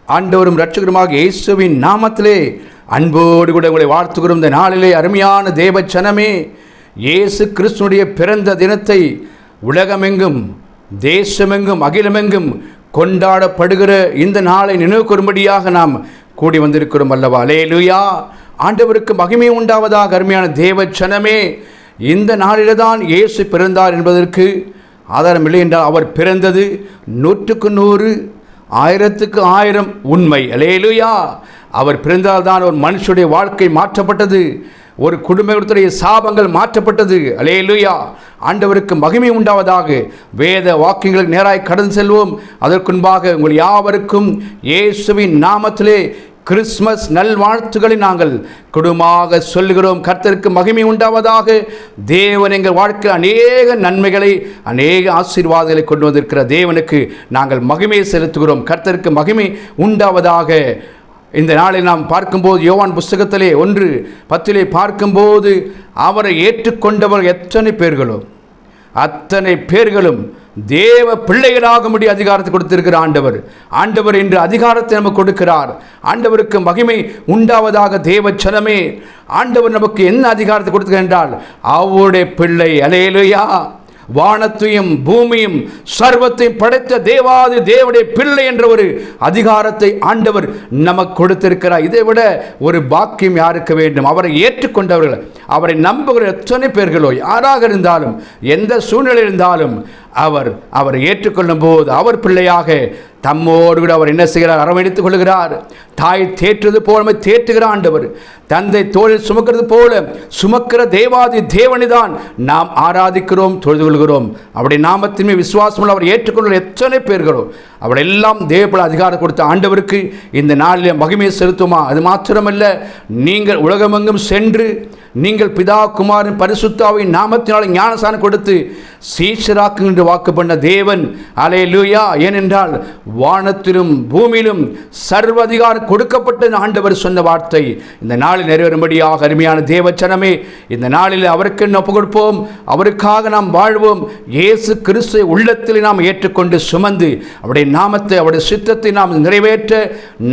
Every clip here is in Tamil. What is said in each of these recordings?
ஆண்டவரும் இரட்சகருமாக இயேசுவின் நாமத்திலே அன்போடு கூட உங்களை வாழ்த்துகிறோம். இந்த நாளிலே அருமையான தேவச்சனமே, இயேசு கிறிஸ்துனுடைய பிறந்த தினத்தை உலகமெங்கும் தேசமெங்கும் அகிலமெங்கும் கொண்டாடப்படுகிற இந்த நாளை நினைவு கூறும்படியாக நாம் கூடி வந்திருக்கிறோம் அல்லவா? அல்லேலூயா. ஆண்டவருக்கு மகிமை உண்டாவதாக. அருமையான தேவச்சனமே, இந்த நாளில்தான் இயேசு பிறந்தார் என்பதற்கு ஆதாரம் இல்லை என்றால் அவர் பிறந்தது 100க்கு 100 1000க்கு 1000 உண்மை. அல்லேலூயா. அவர் பிறந்தால்தான் ஒரு மனுஷனுடைய வாழ்க்கை மாற்றப்பட்டது, ஒரு குடும்பத்துடைய சாபங்கள் மாற்றப்பட்டது. அல்லேலூயா. ஆண்டவருக்கு மகிமை உண்டாவதாக. வேத வாக்கியங்களுக்கு நேராய் கடந்து செல்வோம். அதற்குன்பாக உங்கள் யாவருக்கும் இயேசுவின் நாமத்திலே கிறிஸ்மஸ் நல்வாழ்த்துக்களை நாங்கள் குடும்பமாக சொல்லுகிறோம். கர்த்தருக்கு மகிமை உண்டாவதாக. தேவன் எங்கள் வாழ்க்கை அநேக நன்மைகளை அநேக ஆசீர்வாதங்களை கொண்டு வந்திருக்கிற தேவனுக்கு நாங்கள் மகிமையை செலுத்துகிறோம். கர்த்தருக்கு மகிமை உண்டாவதாக. இந்த நாளில் நாம் பார்க்கும்போது யோவான் புஸ்தகத்திலே 1:10 பார்க்கும்போது அவரை ஏற்றுக்கொண்டவர் எத்தனை பேர்களோ அத்தனை பேர்களும் தேவ பிள்ளைகளாக முடிய அதிகாரத்தை கொடுத்திருக்கிற ஆண்டவர் இன்று அதிகாரத்தை நமக்கு கொடுக்கிறார். ஆண்டவருக்கு மகிமை உண்டாவதாக. தேவச்சனமே, ஆண்டவர் நமக்கு என்ன அதிகாரத்தை கொடுக்கிறார் என்றால் அவருடைய பிள்ளை. அல்லேலூயா. வானத்தையும் பூமியும் சர்வத்தையும் படைத்த தேவாதி தேவனுடைய பிள்ளை என்ற ஒரு அதிகாரத்தை ஆண்டவர் நமக்கு கொடுத்திருக்கிறார். இதை விட ஒரு பாக்கியம் யாருக்கு வேண்டும்? அவரை ஏற்றுக்கொண்டவர்கள், அவரை நம்புகிற எத்தனை பேர்களோ யாராக இருந்தாலும் எந்த சூழ்நிலை இருந்தாலும் அவரை ஏற்றுக்கொள்ளும் போது அவர் பிள்ளையாக தம்மோடு கூட அவர் என்ன செய்கிறார்? அரவணைத்துக் கொள்கிறார். தாய் தேற்றுவது போல தேற்றுகிற ஆண்டவர், தந்தை தோளில் சுமக்கிறது போல சுமக்கிற தேவாதி தேவனை தான் நாம் ஆராதிக்கிறோம், தொழுது கொள்கிறோம். அவருடைய நாமத்தின் விசுவாசம் அவர் ஏற்றுக்கொள்ள எத்தனை பேர்களோ அவரெல்லாம் தேவப்பட அதிகாரம் கொடுத்த ஆண்டவருக்கு இந்த நாளில் மகிமையை செலுத்துமா? அது மாத்திரமல்ல, நீங்கள் உலகமெங்கும் சென்று நீங்கள் பிதா குமாரன் பரிசுத்தாவின் நாமத்தினால் ஞானசானம் கொடுத்து சீஷராக்கு என்று வாக்கு பண்ண தேவன். அல்லேலூயா. ஏனென்றால் வானத்திலும் பூமியிலும் சர்வ அதிகாரம் கொடுக்கப்பட்ட ஆண்டவர் சொன்ன வார்த்தை இந்த நாளில் நிறைவேறும்படியாக. அருமையான தேவச்சனமே, இந்த நாளில் அவருக்கு ஒப்பு கொடுப்போம், அவருக்காக நாம் வாழ்வோம். இயேசு கிறிஸ்துவை உள்ளத்தில் நாம் ஏற்றுக்கொண்டு சுமந்து அவருடைய நாமத்தை அவருடைய சித்தத்தை நாம் நிறைவேற்ற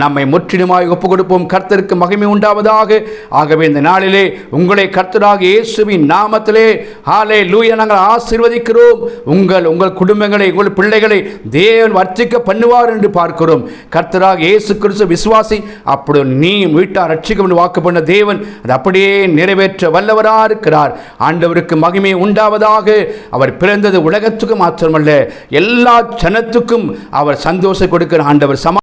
நம்மை முற்றிலுமாய் ஒப்பு கொடுப்போம். கர்த்தருக்கு மகிமை உண்டாவதாக. ஆகவே இந்த நாளிலே உங்களை கர்த்தராக இயேசுவின் நாமத்திலே ஹல்லேலூயா நாங்கள் ஆசீர்வதிக்கிறோம். உங்கள் குடும்பங்களை, உங்கள் பிள்ளைகளை தேவன் வர்த்திக்க பண்ணுவார் என்று பார்க்கிறோம். கர்த்தராக இயேசு கிறிஸ்து விசுவாசி, அப்படி நீ வீட்டார் ரட்சிக்கும் என்று வாக்கு பண்ண தேவன் அது அப்படியே நிறைவேற்ற வல்லவராக இருக்கிறார். ஆண்டவருக்கு மகிமை உண்டாவதாக. அவர் பிறந்தது உலகத்துக்கு மாத்திரமல்ல எல்லா ஜனத்துக்கும் அவர் சந்தோஷம் கொடுக்கிற ஆண்டவர்.